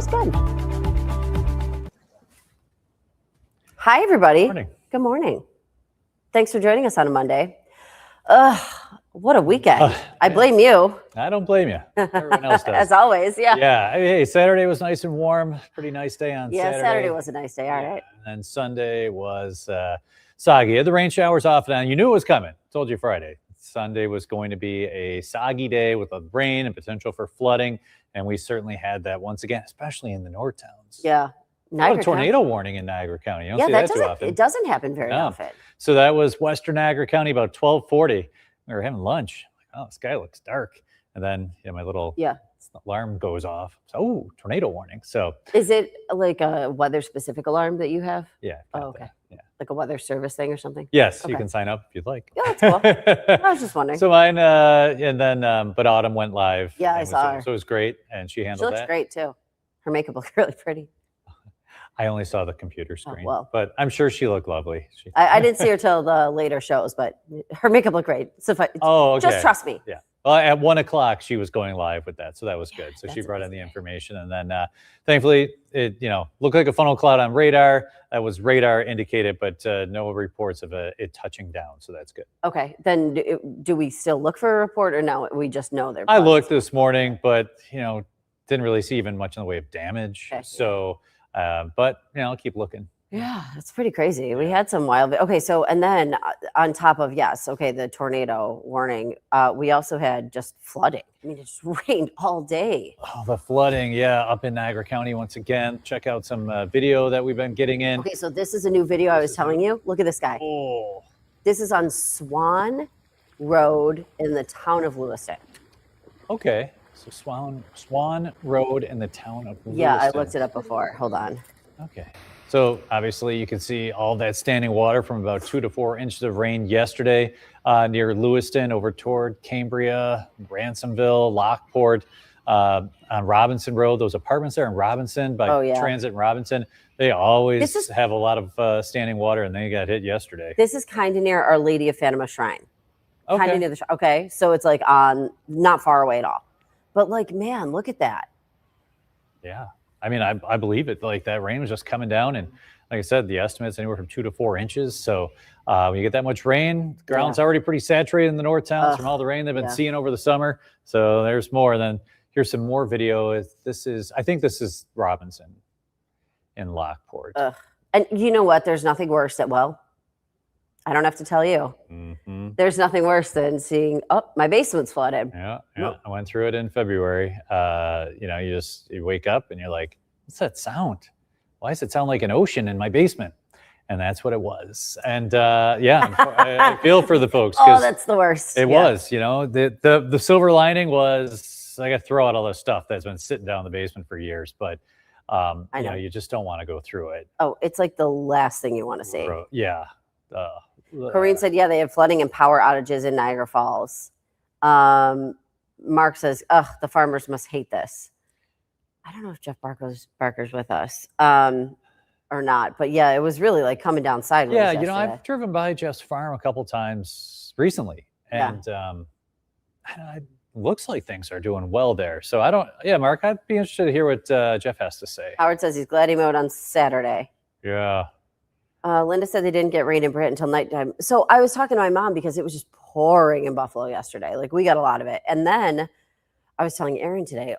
was good. Hi, everybody. Morning. Good morning. Thanks for joining us on a Monday. What a weekend. I blame you. I don't blame you. Everyone else does. As always, yeah. Yeah. Hey, Saturday was nice and warm. Pretty nice day on Saturday. Yeah, Saturday was a nice day. All right. And then Sunday was soggy. Had the rain showers off and on. You knew it was coming. Told you Friday. Sunday was going to be a soggy day with a rain and potential for flooding. And we certainly had that once again, especially in the North towns. Yeah. A tornado warning in Niagara County. You don't see that too often. It doesn't happen very often. So that was Western Niagara County about 12:40. We were having lunch. Like, oh, the sky looks dark. And then my little alarm goes off. So, tornado warning. So is it like a weather specific alarm that you have? Yeah. Oh, okay. Yeah. Like a weather service thing or something? Yes, you can sign up if you'd like. Yeah, that's cool. I was just wondering. So mine, and then, but Autumn went live. Yeah, I saw her. So it was great, and she handled that. She looks great too. Her makeup looks really pretty. I only saw the computer screen, but I'm sure she looked lovely. I didn't see her till the later shows, but her makeup looked great. So just trust me. Yeah. Well, at 1:00 she was going live with that, so that was good. So she brought in the information, and then thankfully it looked like a funnel cloud on radar. That was radar indicated, but no reports of it touching down. So that's good. Okay, then do we still look for a report, or no? We just know they're. I looked this morning, but didn't really see even much in the way of damage. Okay. So. But I'll keep looking. Yeah, that's pretty crazy. We had some wild. Okay, so and then on top of the tornado warning, we also had just flooding. I mean, it just rained all day. Oh, the flooding, up in Niagara County once again. Check out some video that we've been getting in. Okay, so this is a new video I was telling you. Look at this guy. Oh, this is on Swan Road in the town of Lewiston. Okay. So Swan Road in the town of Lewiston. Yeah, I looked it up before. Hold on. Okay. So obviously you can see all that standing water from about 2 to 4 inches of rain yesterday near Lewiston over toward Cambria, Ransomville, Lockport, on Robinson Road. Those apartments there in Robinson by Transit and Robinson, they always have a lot of standing water, and they got hit yesterday. This is kind of near Our Lady of Fatima Shrine. Okay. Kind of near the shrine. Okay, so it's like not far away at all. But man, look at that. Yeah. I mean, I believe it. Like that rain was just coming down. And like I said, the estimate's anywhere from 2 to 4 inches. So when you get that much rain, the ground's already pretty saturated in the north towns from all the rain they've been seeing over the summer. So there's more. Then here's some more video. I think this is Robinson in Lockport. And you know what? There's nothing worse I don't have to tell you. Mm-hmm. There's nothing worse than seeing, my basement's flooded. Yeah. I went through it in February. You wake up and you're like, what's that sound? Why does it sound like an ocean in my basement? And that's what it was. And I feel for the folks. Oh, that's the worst. It was, the silver lining was I got to throw out all the stuff that's been sitting down in the basement for years. But, you just don't want to go through it. Oh, it's like the last thing you want to see. Yeah. Corrine said, they have flooding and power outages in Niagara Falls. Mark says, the farmers must hate this. I don't know if Jeff Barker's with us or not, but it was really like coming down sideways. Yeah, I've driven by Jeff's farm a couple times recently, and it looks like things are doing well there. So Mark, I'd be interested to hear what Jeff has to say. Howard says he's glad he mowed on Saturday. Yeah. Linda said they didn't get rain in Britain until nighttime. So I was talking to my mom because it was just pouring in Buffalo yesterday. Like we got a lot of it. And then I was telling Aaron today,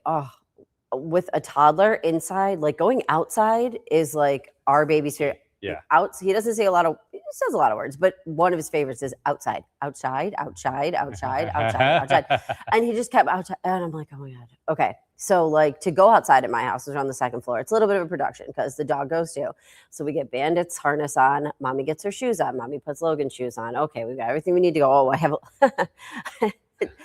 with a toddler inside, like going outside is like our baby's favorite. Yeah. He doesn't say he says a lot of words, but one of his favorites is outside, outside, outside, outside, outside, outside. And he just kept outside. And I'm like, oh my God. Okay. So to go outside at my house is on the second floor. It's a little bit of a production because the dog goes too. So we get Bandit's harness on. Mommy gets her shoes on. Mommy puts Logan's shoes on. Okay, we've got everything we need to go. Oh, I have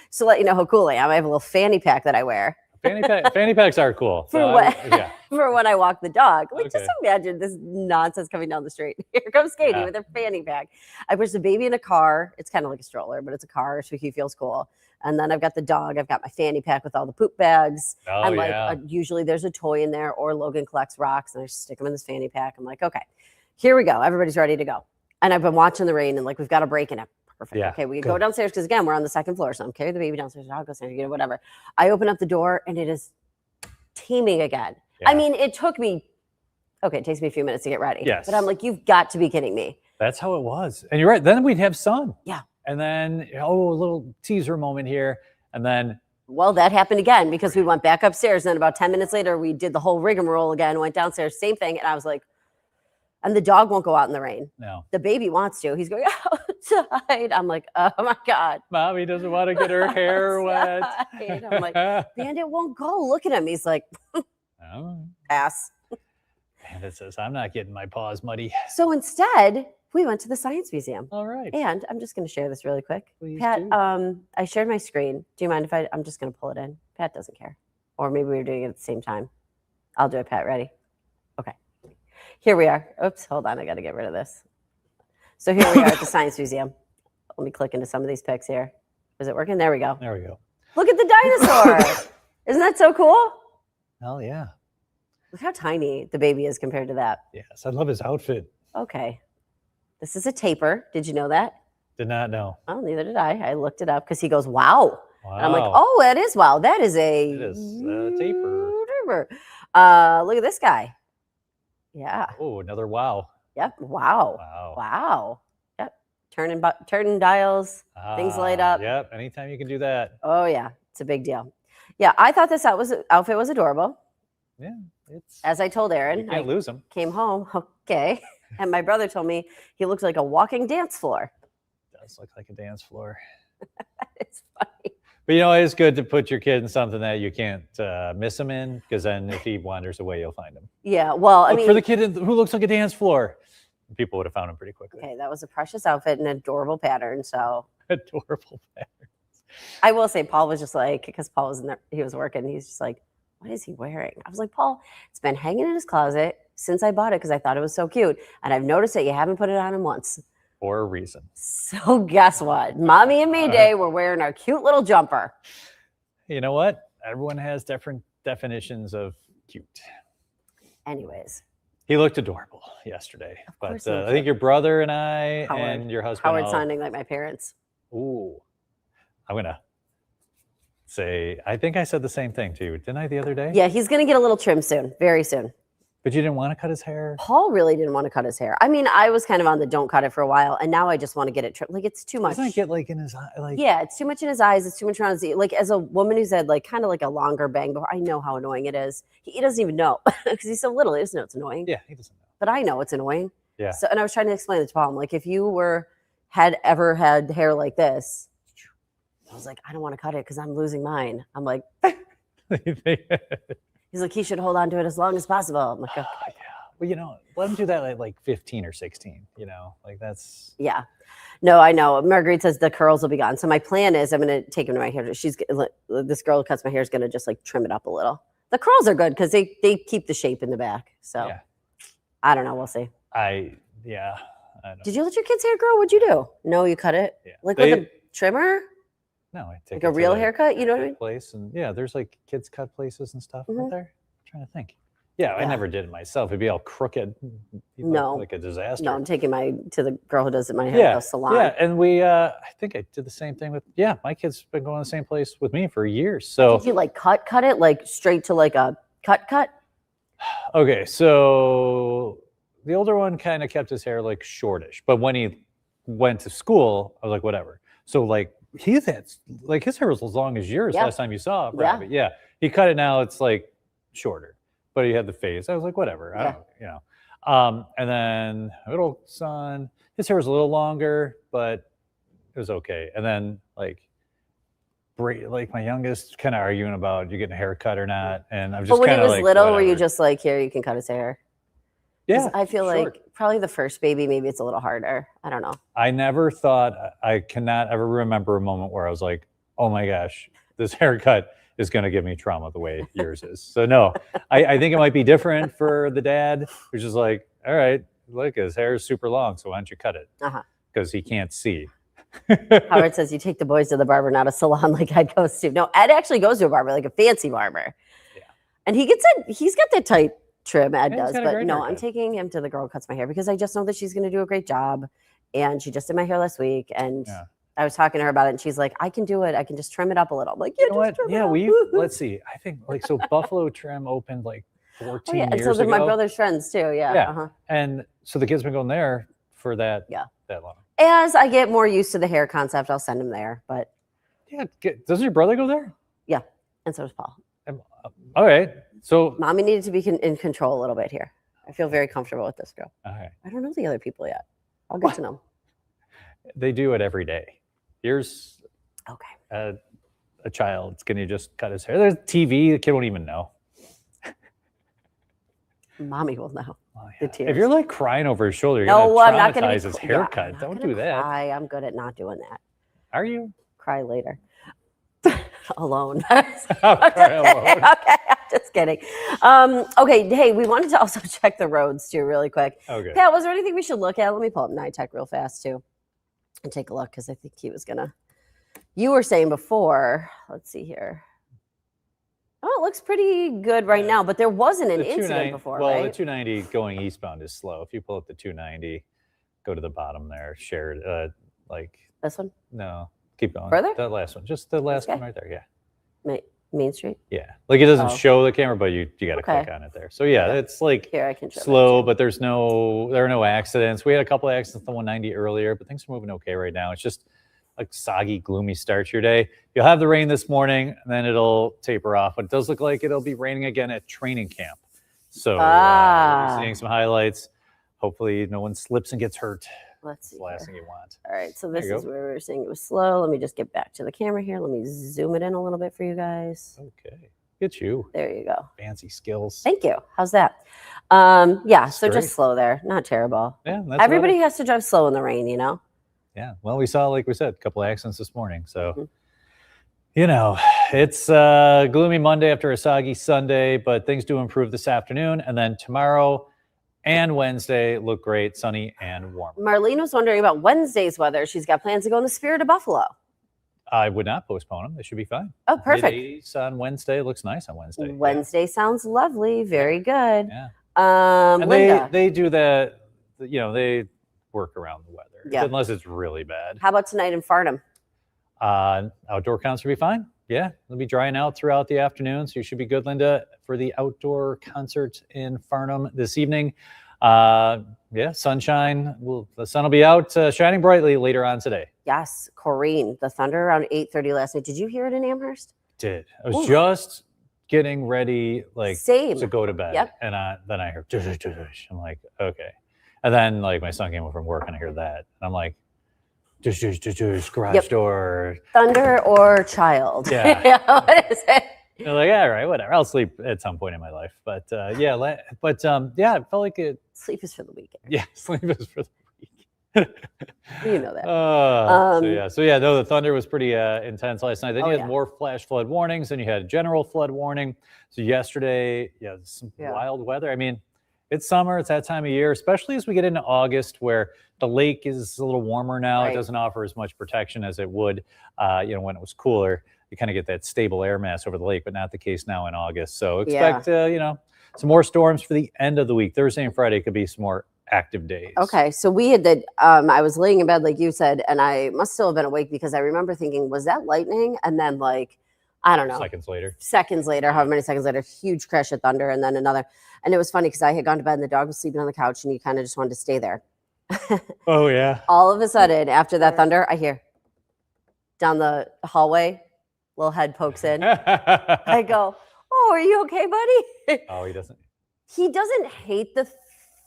so let you know how cool I am. I have a little fanny pack that I wear. Fanny packs are cool. For when I walk the dog. Just imagine this nonsense coming down the street. Here comes Katie with her fanny pack. I push the baby in a car. It's kind of like a stroller, but it's a car, so he feels cool. And then I've got the dog. I've got my fanny pack with all the poop bags. Usually there's a toy in there, or Logan collects rocks, and I just stick them in this fanny pack. I'm like, okay, here we go. Everybody's ready to go. And I've been watching the rain, and we've got a break in it. Perfect. Yeah, okay, we go downstairs because again, we're on the second floor. So I'm carrying the baby downstairs. I'll go downstairs, whatever. I open up the door and it is teeming again. I mean, it took me, okay, it takes me a few minutes to get ready. Yes. But I'm like, you've got to be kidding me. That's how it was. And you're right. Then we'd have sun. Yeah. And then, a little teaser moment here. And then. Well, that happened again because we went back upstairs. And then about 10 minutes later, we did the whole rigmarole again, went downstairs, same thing. And I was like, and the dog won't go out in the rain. No. The baby wants to. He's going outside. I'm like, oh my God. Mommy doesn't want to get her hair wet. I'm like, Bandit won't go. Look at him. He's like, pass. Bandit says, I'm not getting my paws muddy. So instead, we went to the Science Museum. All right. And I'm just going to share this really quick. Please Pat, do. I shared my screen. Do you mind if I'm just going to pull it in? Pat doesn't care. Or maybe we were doing it at the same time. I'll do it, Pat. Ready? Okay. Here we are. Oops, hold on. I got to get rid of this. So here we are at the Science Museum. Let me click into some of these pics here. Is it working? There we go. There we go. Look at the dinosaur. Isn't that so cool? Hell yeah. Look how tiny the baby is compared to that. Yes, I love his outfit. Okay. This is a tapir. Did you know that? Did not know. Oh, neither did I. I looked it up because he goes, wow. Wow. And I'm like, oh, that is wow. That is a It is a tapir. Look at this guy. Yeah. Oh, another wow. Yep. Wow. Wow. Wow. Yep. Turning dials. Things light up. Yep. Anytime you can do that. Oh yeah, it's a big deal. Yeah, I thought this outfit was adorable. Yeah. It's as I told Aaron. You can't lose him. Came home. Okay. And my brother told me he looked like a walking dance floor. Does look like a dance floor. It's funny. But it's good to put your kid in something that you can't miss him in, because then if he wanders away, you'll find him. Yeah, well, I mean, for the kid who looks like a dance floor, people would have found him pretty quickly. Okay, that was a precious outfit and adorable pattern. So adorable pattern. I will say, Paul was just like, because Paul was in there, he was working. He's just like, what is he wearing? I was like, Paul, it's been hanging in his closet since I bought it because I thought it was so cute, and I've noticed that you haven't put it on him once. For a reason. So guess what? Mommy and me day, we're wearing our cute little jumper. You know what? Everyone has different definitions of cute. Anyways. He looked adorable yesterday. But I think your brother and I and your husband. Howard sounding like my parents. Ooh. I'm going to say, I think I said the same thing to you. Didn't I the other day? Yeah, he's going to get a little trim soon. Very soon. But you didn't want to cut his hair? Paul really didn't want to cut his hair. I mean, I was kind of on the don't cut it for a while, and now I just want to get it trimmed. Like, it's too much. Doesn't it get like in his eye? Like, yeah, it's too much in his eyes. It's too much around his ear. Like, as a woman who's had like kind of like a longer bang before, I know how annoying it is. He doesn't even know because he's so little. He doesn't know it's annoying. Yeah, he doesn't know. But I know it's annoying. Yeah. So, and I was trying to explain it to Paul. I'm like, if you had ever had hair like this, I was like, I don't want to cut it because I'm losing mine. I'm like, he's like, he should hold on to it as long as possible. I'm like, okay. Yeah. Well, let him do that at like 15 or 16, like that's. Yeah. No, I know. Marguerite says the curls will be gone. So my plan is I'm going to take him to my hair. This girl who cuts my hair is going to just like trim it up a little. The curls are good because they keep the shape in the back. So yeah. I don't know. We'll see. I know. Did you let your kids' hair grow? What'd you do? No, you cut it? Yeah. Like with a trimmer? No, I take like a real haircut. You know what I mean? Place and there's like kids cut places and stuff right there. I'm trying to think. Yeah, I never did it myself. It'd be all crooked. No, like a disaster. No, I'm taking to the girl who does it my hair at the salon. Yeah, and I think I did the same thing with my kid's been going to the same place with me for years. So did you like cut it like straight to like a cut? Okay, so the older one kind of kept his hair like shortish, but when he went to school, I was like, whatever. So like his hair was as long as yours last time you saw it. Yeah. He cut it now, it's like shorter. But he had the face. I was like, whatever. I don't, and then middle son, his hair was a little longer, but it was okay. And then like my youngest kind of arguing about you getting a haircut or not. And I'm just kind of like, when he was little, were you just like, here, you can cut his hair? Yeah. I feel like probably the first baby, maybe it's a little harder. I don't know. I never thought, I cannot ever remember a moment where I was like, oh my gosh, this haircut is going to give me trauma the way yours is. So no, I think it might be different for the dad, which is like, all right, look, his hair is super long, so why don't you cut it? Because he can't see. Howard says you take the boys to the barber, not a salon like Ed goes to. No, Ed actually goes to a barber, like a fancy barber. Yeah. And he's got that tight trim, Ed does. But no, I'm taking him to the girl who cuts my hair because I just know that she's going to do a great job. And she just did my hair last week. And I was talking to her about it, and she's like, I can do it. I can just trim it up a little. I'm like, you know what? Yeah, let's see. I think like, so Buffalo Trim opened like 14 yeah. And so years they're my ago. brother's friends too. Yeah. Yeah. Uh-huh. And so the kid's been going there for that long. As I get more used to the hair concept, I'll send him there. But yeah, doesn't your brother go there? Yeah, and so does Paul. All right. So Mommy needed to be in control a little bit here. I feel very comfortable with this girl. all right. I don't know the other people yet. I'll get to know. They do it every day. Here's okay. A child's going to just cut his hair. There's TV. The kid won't even know. Mommy will know. Oh, yeah. If you're like crying over his shoulder, you're no, going to I'm not traumatize his haircut. Yeah, don't do that. I'm good at not doing that. Are you? Cry later. Alone. I'll cry alone. Okay, I'm just kidding. Okay, hey, we wanted to also check the roads too, really quick. Okay. Pat, was there anything we should look at? Let me pull up NITech real fast too, and take a look because I think he was gonna. You were saying before. Let's see here. Oh, it looks pretty good right now, but there wasn't an incident before, well, right? the 290 going eastbound is slow. If you pull up the 290, go to the bottom there, shared, like this one. No. Keep going. Further? That last one. Just the last one right there. Yeah. Main Street? Yeah. Like it doesn't show the camera, but you got to click on it there. So yeah, it's like here I can show slow, but there are no accidents. We had a couple of accidents on 190 earlier, but things are moving okay right now. It's just a soggy, gloomy start to your day. You'll have the rain this morning, and then it'll taper off. But it does look like it'll be raining again at training camp. So we're seeing some highlights. Hopefully no one slips and gets hurt. Let's see. That's the last thing you want. All right, so this is where we were saying it was slow. Let me just get back to the camera here. Let me zoom it in a little bit for you guys. Okay. Get you. There you go. Fancy skills. Thank you. How's that? Yeah, so Straight. just slow there. Not terrible. Yeah. Everybody has to drive slow in the rain, you know? Yeah. Well, we saw, like we said, a couple of accidents this morning. So, you know, it's a gloomy Monday after a soggy Sunday, but things do improve this afternoon. And then tomorrow and Wednesday look great, sunny and warm. Marlene was wondering about Wednesday's weather. She's got plans to go in the Spirit of Buffalo. I would not postpone them. They should be fine. Oh, perfect. Mid-80s on Wednesday. It looks nice on Wednesday. Wednesday sounds lovely. Very good. Yeah. And Linda. They do that, you know, they work around the weather. Yeah. Unless it's really bad. How about tonight in Farnham? Outdoor concert will be fine. Yeah, it'll be drying out throughout the afternoon, so you should be good, Linda, for the outdoor concert in Farnham this evening. Yeah, sunshine. The sun will be out, shining brightly later on today. Yes, Corrine, the thunder around 8:30 last night. Did you hear it in Amherst? Did. I was just getting ready, like to go to bed, and then I heard, I'm like, okay, and then like my son came home from work and I hear that, and I'm like, garage door, thunder or child. Yeah. What is it? They're like, all right, whatever. I'll sleep at some point in my life. But yeah, it felt like it. Sleep is for the weekend. Yeah, sleep is for the week. You know that. So yeah, no, the thunder was pretty intense last night. Then you had more flash flood warnings, and you had a general flood warning. So yesterday, some wild weather. I mean, it's summer. It's that time of year, especially as we get into August, where the lake is a little warmer now. Right. It doesn't offer as much protection as it would, when it was cooler. You kind of get that stable air mass over the lake, but not the case now in August. So expect, some more storms for the end of the week. Thursday and Friday could be some more active days. Okay. So we had that. I was laying in bed, like you said, and I must still have been awake because I remember thinking, was that lightning? And then I don't know. Seconds later, however many seconds later, huge crash of thunder and then another. And it was funny because I had gone to bed and the dog was sleeping on the couch and you kind of just wanted to stay there. Oh, yeah. All of a sudden, after that thunder, I hear down the hallway, little head pokes in. I go, oh, are you okay, buddy? Oh, he doesn't. He doesn't hate the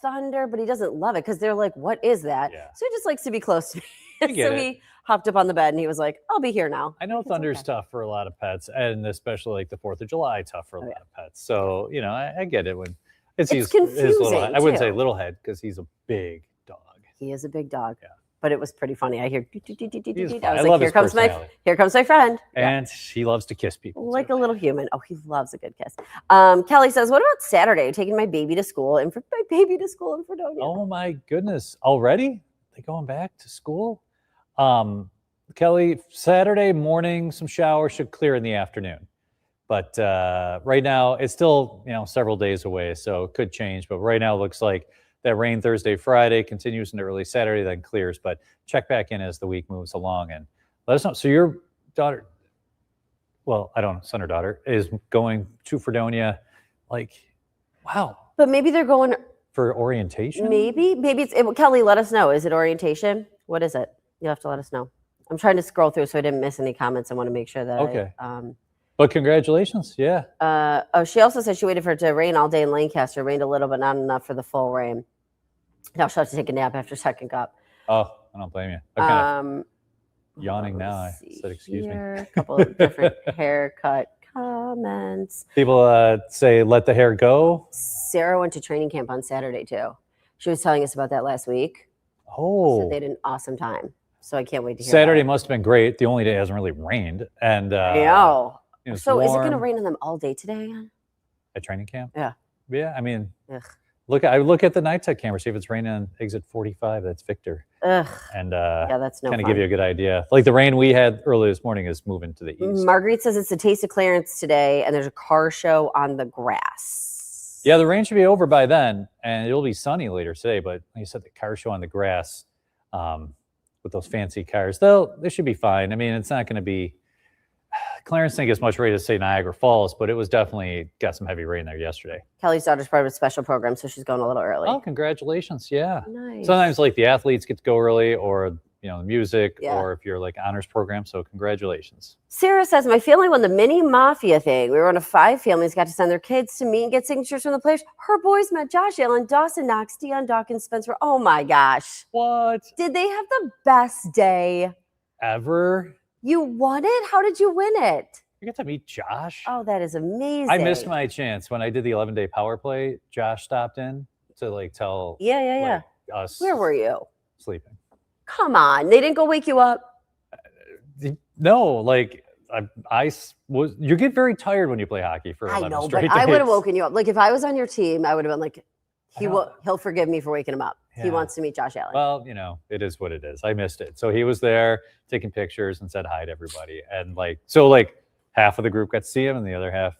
thunder, but he doesn't love it because they're like, what is that? Yeah. So he just likes to be close to me. So he hopped up on the bed and he was like, I'll be here now. I know thunder's tough for a lot of pets, and especially like the 4th of July, tough for a lot of pets. So, I get it when it's confusing. His little head. I wouldn't say little head because he's a big dog. He is a big dog. Yeah. But it was pretty funny. I hear, I was like, here comes my friend. And he loves to kiss people. Like a little human. Oh, he loves a good kiss. Kelly says, what about Saturday? Taking my baby to school in Fredonia. Oh my goodness. Already? They going back to school? Kelly, Saturday morning, some showers should clear in the afternoon. But right now, it's still, several days away, so it could change. But right now, it looks like that rain Thursday, Friday continues into early Saturday, then clears. But check back in as the week moves along and let us know. So your daughter, well, I don't know, son or daughter, is going to Fredonia. Like, Wow. But maybe they're going For orientation? Maybe it's Kelly, let us know. Is it orientation? What is it? You'll have to let us know. I'm trying to scroll through so I didn't miss any comments. I want to make sure that Okay. But congratulations. Yeah. She also said she waited for it to rain all day in Lancaster. It rained a little, but not enough for the full rain. Now she'll have to take a nap after second cup. Oh, I don't blame you. I'm kind of yawning now. I said, excuse me. A couple of different haircut comments. People say, let the hair go. Sarah went to training camp on Saturday too. She was telling us about that last week. Oh. So they had an awesome time. So I can't wait to hear Saturday must have been great. The only day it hasn't really rained. And I know. So warm. Is it going to rain on them all day today? At training camp? Yeah. Yeah. I mean, I look at the night tech camera, see if it's raining on exit 45. That's Victor. Ugh. And yeah, that's no kind of fun. give you a good idea. Like the rain we had early this morning is moving to the east. Marguerite says it's the Taste of Clarence today, and there's a car show on the grass. Yeah, the rain should be over by then, and it'll be sunny later today. But like you said, the car show on the grass with those fancy cars, they should be fine. I mean, it's not going to be. Clarence didn't get as much rain as say Niagara Falls, but it was definitely got some heavy rain there yesterday. Kelly's daughter's part of a special program, so she's going a little early. Oh, congratulations! Yeah, nice. Sometimes like the athletes get to go early, or the music, Yeah. or if you're like honors program. So congratulations. Sarah says, my family won the mini mafia thing. We were one of 5 families, got to send their kids to meet and get signatures from the players. Her boys met Josh Allen, Dawson Knox, Deion Dawkins, Spencer. Oh my gosh. What? Did they have the best day Ever? You won it? How did you win it? You get to meet Josh. Oh, that is amazing. I missed my chance when I did the 11-day power play. Josh stopped in to like tell Yeah. us. Where were you? Sleeping. Come on. They didn't go wake you up? No, like I was. You get very tired when you play hockey for 11 I know, straight but I days. would have woken you up. Like if I was on your team, I would have been like, he'll forgive me for waking him up. Yeah. He wants to meet Josh Allen. Well, it is what it is. I missed it. So he was there taking pictures and said hi to everybody. And like half of the group got to see him and the other half,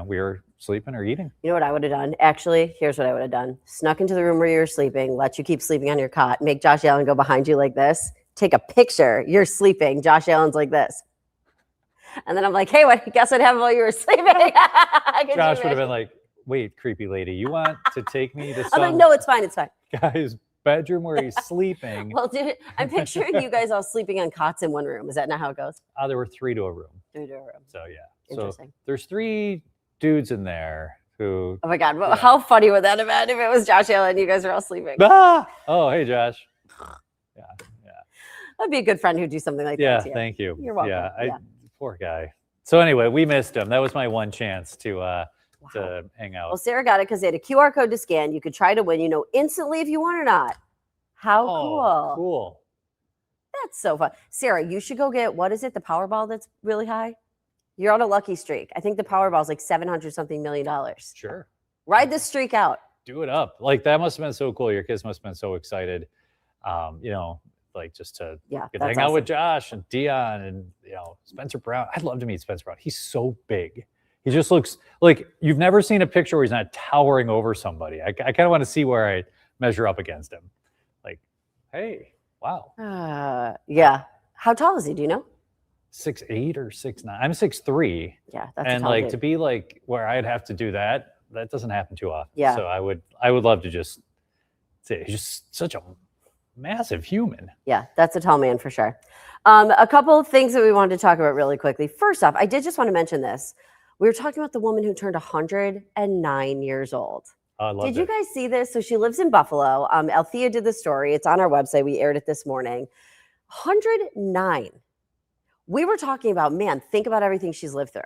we were sleeping or eating. You know what I would have done? Actually, here's what I would have done. Snuck into the room where you were sleeping, let you keep sleeping on your cot, make Josh Allen go behind you like this, take a picture. You're sleeping. Josh Allen's like this. And then I'm like, hey, guess what happened while you were sleeping? Josh would have been like, wait, creepy lady, you want to take me to some I'm like, no, it's fine. It's fine. guy's bedroom where he's sleeping? Well, dude, I'm picturing you guys all sleeping on cots in one room. Is that not how it goes? There were 3 to a room. 3 to a room. So yeah. Interesting. So there's 3 dudes in there who. Oh my God. Well, how funny would that have been if it was Josh Allen and you guys were all sleeping? Ah! Oh, hey, Josh. Yeah. That'd be a good friend who'd do something like that. Yeah, thank you. You're welcome. Yeah, poor guy. So anyway, we missed him. That was my one chance to hang out. Well, Sarah got it because they had a QR code to scan. You could try to win, instantly if you won or not. How cool. Cool. That's so fun. Sarah, you should go get, what is it, the Powerball that's really high? You're on a lucky streak. I think the Powerball is like $700-something million. Sure. Ride this streak out. Do it up. Like that must have been so cool. Your kids must have been so excited. Just to get to hang out with Josh and Dion and Spencer Brown. I'd love to meet Spencer Brown. He's so big. He just looks like you've never seen a picture where he's not towering over somebody. I kind of want to see where I measure up against him. Like, hey, wow. Yeah. How tall is he? Do you know? 6'8" or 6'9". I'm 6'3". Yeah, that's and a tall dude. to be like where I'd have to do that doesn't happen too often. Yeah. So I would love to just say he's just such a massive human. Yeah, that's a tall man for sure. A couple of things that we wanted to talk about really quickly. First off, I did just want to mention this. We were talking about the woman who turned 109 years old. I love Did you guys see this? So she lives in Buffalo. Althea did the story. It's on our website. We aired it this morning. 109. We were talking about, man, think about everything she's lived through.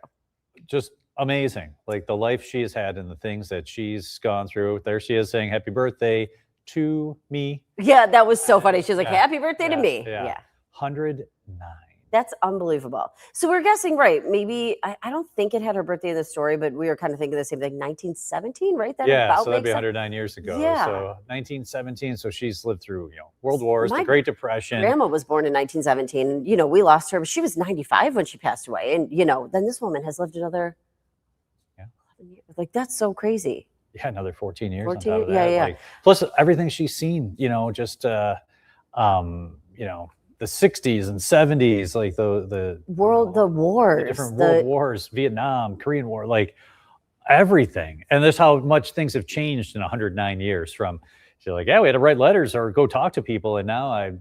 Just amazing. Like the life she has had and the things that she's gone through. There she is saying happy birthday to me. Yeah, that was so funny. She was like, happy birthday to me. Yeah. 109. That's unbelievable. So we're guessing, right? Maybe, I don't think it had her birthday in the story, but we were kind of thinking the same thing, 1917, right? So that'd be 109 years ago. Yeah. So 1917. So she's lived through, World Wars, the Great Depression. Grandma was born in 1917. We lost her, but she was 95 when she passed away. And, then this woman has lived another 11 years. Like, that's so crazy. Yeah, another 14 years. 14, on top of that. yeah. Like, plus everything she's seen, just, the 60s and 70s, like the wars, different world wars, Vietnam, Korean War, like everything. And that's how much things have changed in 109 years from, you're like, yeah, we had to write letters or go talk to people. And now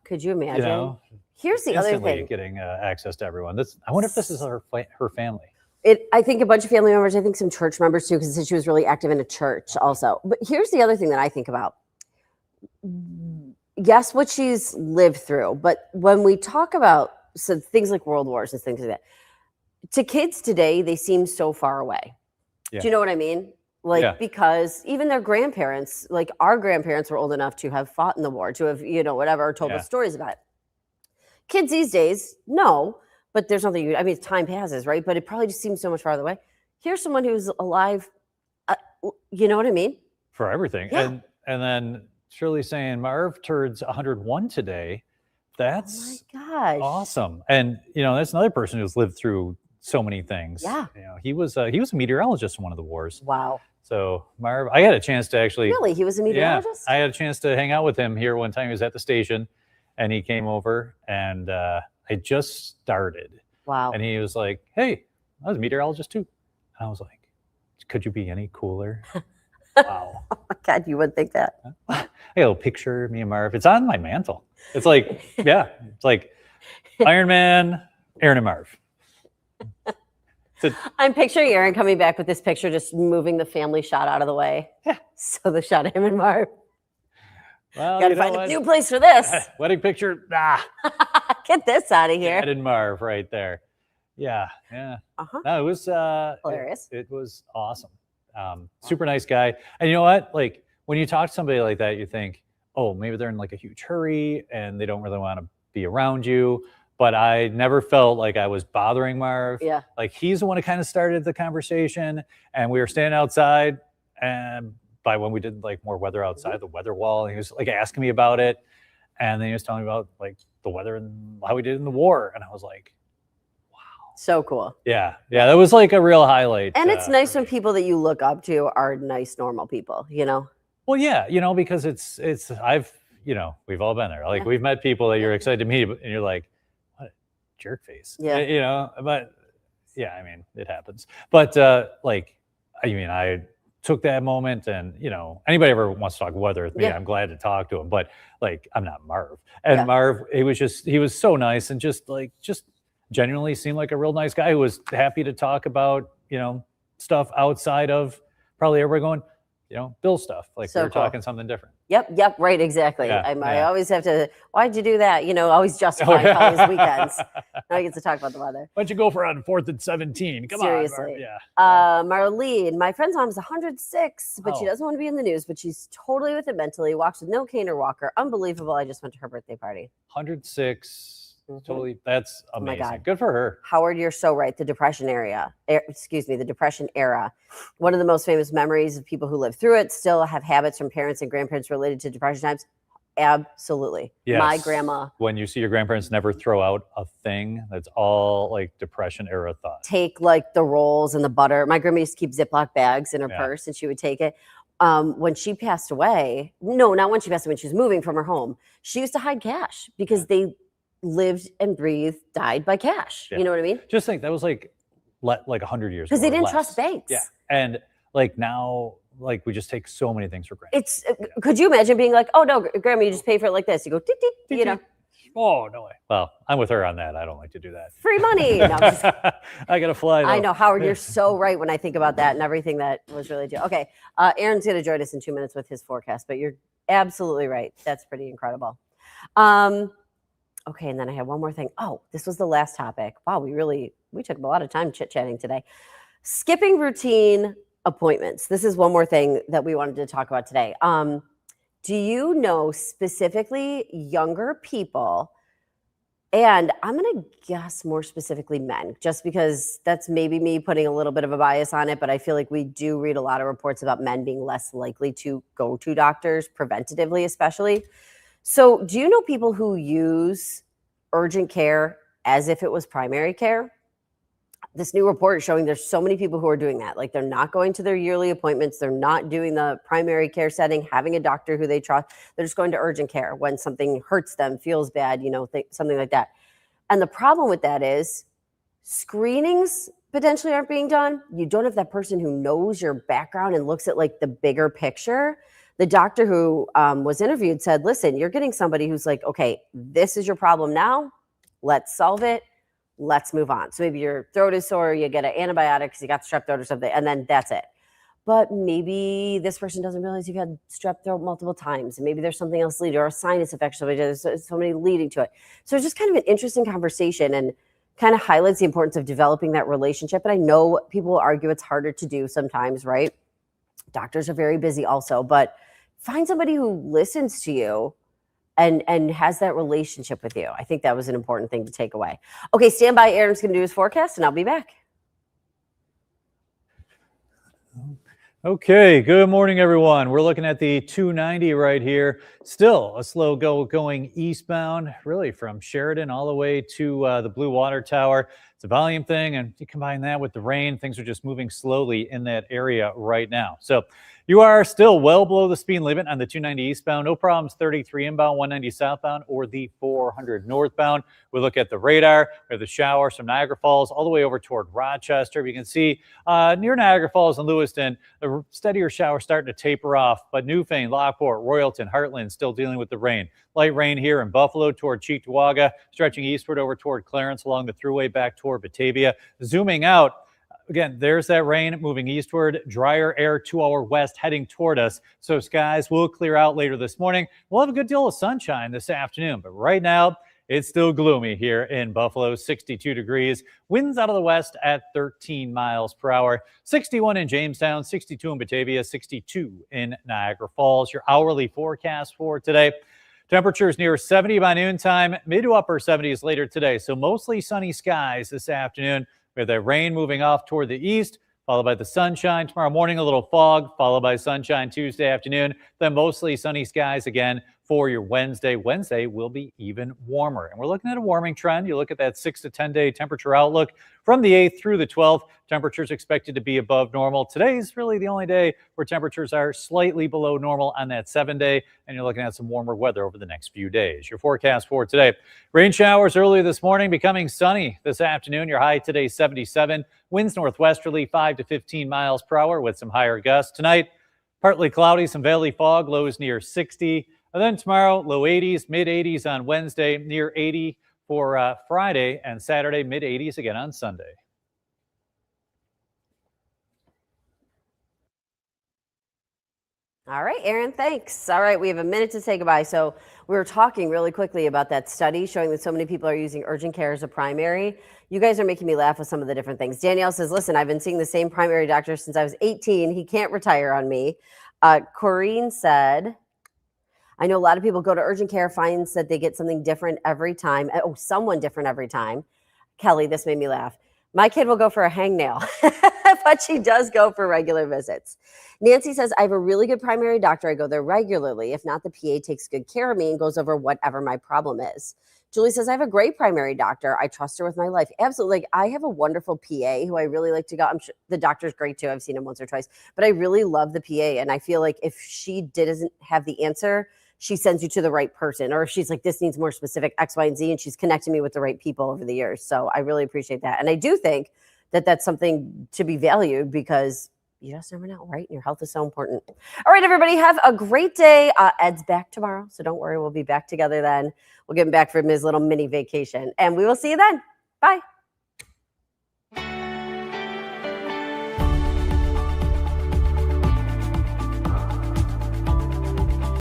could you imagine? Here's the other thing. Getting access to everyone. I wonder if this is her family. I think a bunch of family members, I think some church members too, because it said she was really active in a church also. But here's the other thing that I think about. Yes, what she's lived through, but when we talk about things like world wars and things like that, to kids today, they seem so far away. Yeah. Do you know what I mean? Like, because even their grandparents, like our grandparents were old enough to have fought in the war, to have, whatever, told us stories about it. Kids these days, no, but there's nothing, time passes, right? But it probably just seems so much farther away. Here's someone who's alive, you know what I mean? For everything. Yeah. And then Shirley saying Marv turns 101 today. That's awesome. And, that's another person who's lived through so many things. Yeah. He was a meteorologist in one of the wars. Wow. So Marv, I had a chance to actually. Really? He was a meteorologist? Yeah, I had a chance to hang out with him here one time. He was at the station and he came over and I just started. Wow. And he was like, hey, I was a meteorologist too. And I was like, could you be any cooler? Wow. Oh my God, you wouldn't think that. I got a little picture of me and Marv. It's on my mantle. It's like, it's like Iron Man, Aaron and Marv. I'm picturing Aaron coming back with this picture, just moving the family shot out of the way. Yeah. So the shot of him and Marv. Well, gotta find a new place for this. Wedding picture. Get this out of here. Ed and Marv right there. Yeah. Uh-huh. No, it was hilarious. It was awesome. Super nice guy. And you know what? Like when you talk to somebody like that, you think, oh, maybe they're in like a huge hurry and they don't really want to be around you. But I never felt like I was bothering Marv. Yeah. Like he's the one who kind of started the conversation, and we were standing outside, and by when we did like more weather outside, the weather wall, and he was like asking me about it, and then he was telling me about like the weather and how we did in the war, and I was like, so cool. Yeah, that was like a real highlight. And it's nice when people that you look up to are nice, normal people, Well, yeah, because it's we've all been there. Like we've met people that you're excited to meet, and you're like, what a jerk face. Yeah. But yeah, it happens. But I took that moment, and anybody ever wants to talk weather with me, I'm glad to talk to him. But like, I'm not Marv. And Marv, he was so nice and just genuinely seemed like a real nice guy who was happy to talk about, stuff outside of probably everybody going, Bill stuff. Like so we were talking something different. Yep, right, exactly. Yeah, I always have to, why'd you do that? Always justifying Holly's weekends. Now I get to talk about the weather. Why'd you go for on 4th and 17? Come Seriously. on. Yeah. Marlene, my friend's mom's 106, but she doesn't want to be in the news, but she's totally with it mentally, walks with no cane or walker. Unbelievable. I just went to her birthday party. 106. Totally. That's amazing. Oh my God. Good for her. Howard, you're so right. The Depression era. One of the most famous memories of people who lived through it still have habits from parents and grandparents related to Depression times. Absolutely. Yes. My grandma. When you see your grandparents never throw out a thing, that's all like Depression era thought. Take like the rolls and the butter. My grandma used to keep Ziploc bags in her purse, and she would take it. When she passed away, no, not when she passed away, when she was moving from her home, she used to hide cash because they lived and breathed, died by cash. You know what I mean? Just think that was like 100 years ago. Because they didn't trust banks. Yeah. And like now, like we just take so many things for granted. Could you imagine being like, oh no, grandma, you just pay for it like this. You go, tick, tick, Oh, no way. Well, I'm with her on that. I don't like to do that. Free money. No, I got to fly. Though. I know, Howard, you're so right when I think about that and everything that was really due. Okay. Aaron's going to join us in 2 minutes with his forecast, but you're absolutely right. That's pretty incredible. Okay, and then I have one more thing. Oh, this was the last topic. Wow, we took a lot of time chit-chatting today. Skipping routine appointments. This is one more thing that we wanted to talk about today. Do you know specifically younger people, and I'm going to guess more specifically men, just because that's maybe me putting a little bit of a bias on it, but I feel like we do read a lot of reports about men being less likely to go to doctors, preventatively especially. So do you know people who use urgent care as if it was primary care? This new report is showing there's so many people who are doing that. Like they're not going to their yearly appointments. They're not doing the primary care setting, having a doctor who they trust. They're just going to urgent care when something hurts them, feels bad, something like that. And the problem with that is screenings potentially aren't being done. You don't have that person who knows your background and looks at like the bigger picture. The doctor who was interviewed said, listen, you're getting somebody who's like, okay, this is your problem now. Let's solve it. Let's move on. So maybe your throat is sore, you get an antibiotic because you got strep throat or something, and then that's it. But maybe this person doesn't realize you've had strep throat multiple times, and maybe there's something else leading, or a sinus infection, there's somebody leading to it. So it's just kind of an interesting conversation and kind of highlights the importance of developing that relationship. And I know people will argue it's harder to do sometimes, right? Doctors are very busy also, but find somebody who listens to you and has that relationship with you. I think that was an important thing to take away. Okay, stand by. Aaron's going to do his forecast, and I'll be back. Okay, good morning, everyone. We're looking at the 290 right here. Still a slow going eastbound, really from Sheridan all the way to the Blue Water Tower. It's a volume thing, and you combine that with the rain, things are just moving slowly in that area right now. So you are still well below the speed limit on the 290 eastbound. No problems, 33 inbound, 190 southbound, or the 400 northbound. We look at the radar. We have the shower, some Niagara Falls, all the way over toward Rochester. You can see near Niagara Falls and Lewiston, the steadier shower starting to taper off. But Newfane, Lockport, Royalton, Heartland still dealing with the rain. Light rain here in Buffalo toward Cheektowaga, stretching eastward over toward Clarence along the thruway back toward Batavia. Zooming out, again, there's that rain moving eastward, drier air to our west heading toward us. So skies will clear out later this morning. We'll have a good deal of sunshine this afternoon, but right now it's still gloomy here in Buffalo, 62 degrees. Winds out of the west at 13 miles per hour. 61 in Jamestown, 62 in Batavia, 62 in Niagara Falls. Your hourly forecast for today. Temperatures near 70 by noontime, mid to upper 70s later today. So mostly sunny skies this afternoon. We have that rain moving off toward the east, followed by the sunshine. Tomorrow morning, a little fog, followed by sunshine Tuesday afternoon. Then mostly sunny skies again for your Wednesday. Wednesday will be even warmer. And we're looking at a warming trend. You look at that 6 to 10 day temperature outlook from the 8th through the 12th. Temperatures expected to be above normal. Today's really the only day where temperatures are slightly below normal on that 7 day. And you're looking at some warmer weather over the next few days. Your forecast for today: rain showers early this morning, becoming sunny this afternoon. Your high today 77. Winds northwesterly 5 to 15 miles per hour with some higher gusts. Tonight, partly cloudy, some valley fog, lows near 60. And then tomorrow, low 80s, mid 80s on Wednesday, near 80 for Friday, and Saturday, mid 80s again on Sunday. All right, Aaron, thanks. All right, we have a minute to say goodbye. So we were talking really quickly about that study showing that so many people are using urgent care as a primary. You guys are making me laugh with some of the different things. Danielle says, listen, I've been seeing the same primary doctor since I was 18. He can't retire on me. Corrine said, I know a lot of people go to urgent care, finds that they get something different every time. Oh, someone different every time. Kelly, this made me laugh. My kid will go for a hangnail, but she does go for regular visits. Nancy says, I have a really good primary doctor. I go there regularly. If not, the PA takes good care of me and goes over whatever my problem is. Julie says, I have a great primary doctor. I trust her with my life. Absolutely. Like, I have a wonderful PA who I really like to go. I'm sure the doctor's great too. I've seen him once or twice, but I really love the PA. And I feel like if she doesn't have the answer, she sends you to the right person. Or if she's like, this needs more specific X, Y, and Z, and she's connected me with the right people over the years. So I really appreciate that. And I do think that that's something to be valued because you just never know, right? Your health is so important. All right, everybody, have a great day. Ed's back tomorrow, so don't worry. We'll be back together then. We'll get him back from his little mini vacation, and we will see you then. Bye.